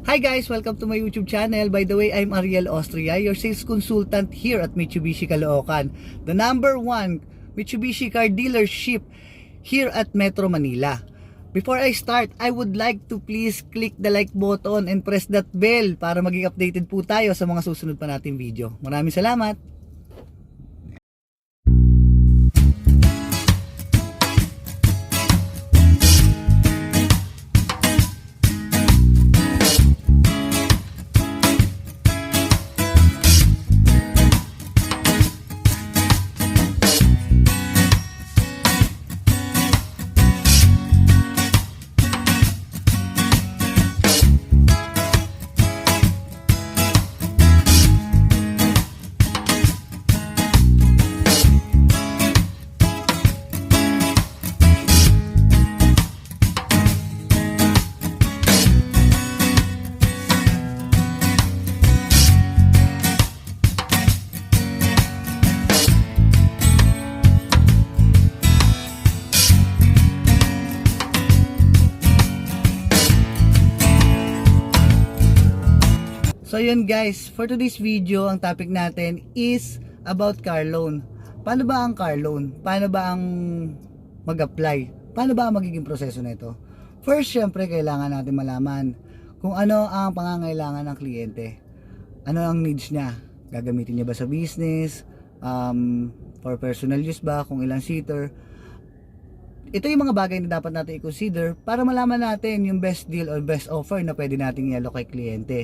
Hi guys! Welcome to my YouTube channel. By the way, I'm Ariel Austria, your sales consultant here at Mitsubishi Caloocan, the #1 Mitsubishi car dealership here at Metro Manila. Before I start, I would like to please click the like button and press that bell para maging updated po tayo sa mga susunod pa nating video. Maraming salamat! So yun guys, for today's video, ang topic natin is about car loan. Paano ba ang car loan? Paano ba ang mag-apply? Paano ba ang magiging proseso nito? First, syempre, kailangan natin malaman kung ano ang pangangailangan ng kliyente. Ano ang needs niya? Gagamitin niya ba sa business? For personal use ba? Kung ilang seater? Ito yung mga bagay na dapat natin i-consider para malaman natin yung best deal or best offer na pwede nating i-alok kay kliyente.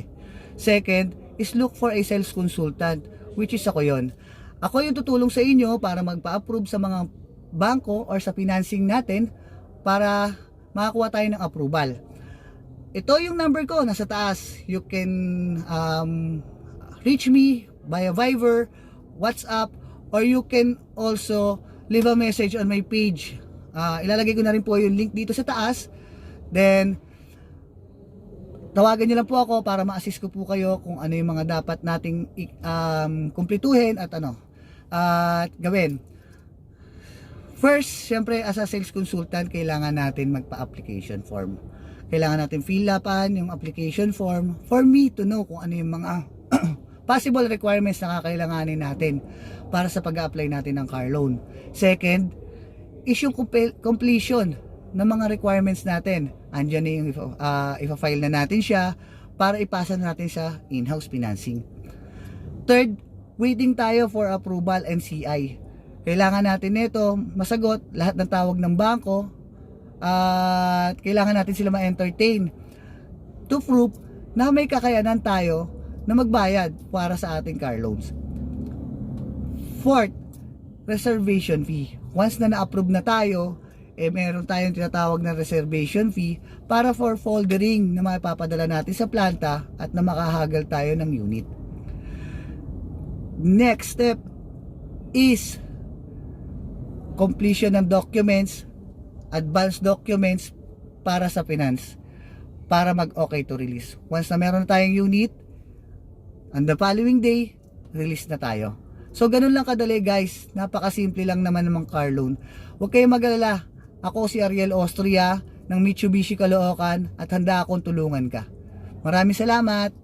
Second is look for a sales consultant, which is ako yon. Ako yung tutulong sa inyo para magpa-approve sa mga bangko or sa financing natin para makakuha tayo ng approval. Ito yung number ko, nasa taas. You can reach me via Viber, WhatsApp, or you can also leave a message on my page. Ilalagay ko na rin po yung link dito sa taas. Then tawagan niyo lang po ako para ma-assist ko po kayo kung ano yung mga dapat nating kumpletuhin at gawin. First, syempre as a sales consultant, kailangan natin magpa-application form. Kailangan natin fill upan yung application form for me to know kung ano yung mga possible requirements na kakailanganin natin para sa pag-apply natin ng car loan. Second is yung completion ng mga requirements natin. Andyan na yung ipa-file na natin siya para ipasa natin sa in-house financing. Third, waiting tayo for approval and CI. Kailangan natin nito masagot lahat ng tawag ng bangko at kailangan natin sila ma-entertain to prove na may kakayanan tayo na magbayad para sa ating car loans. Fourth, reservation fee. Once na na-approve na tayo, meron tayong tinatawag na reservation fee para for foldering na mapapadala natin sa planta at na makahagal tayo ng unit. Next step is completion ng documents, advance documents para sa finance, para mag-okay to release. Once na meron na tayong unit, on the following day, release na tayo. So ganun lang kadali guys, napakasimple lang naman ng car loan. Huwag kayong mag-alala. Ako si Ariel Austria ng Mitsubishi Caloocan at handa akong tulungan ka. Maraming salamat!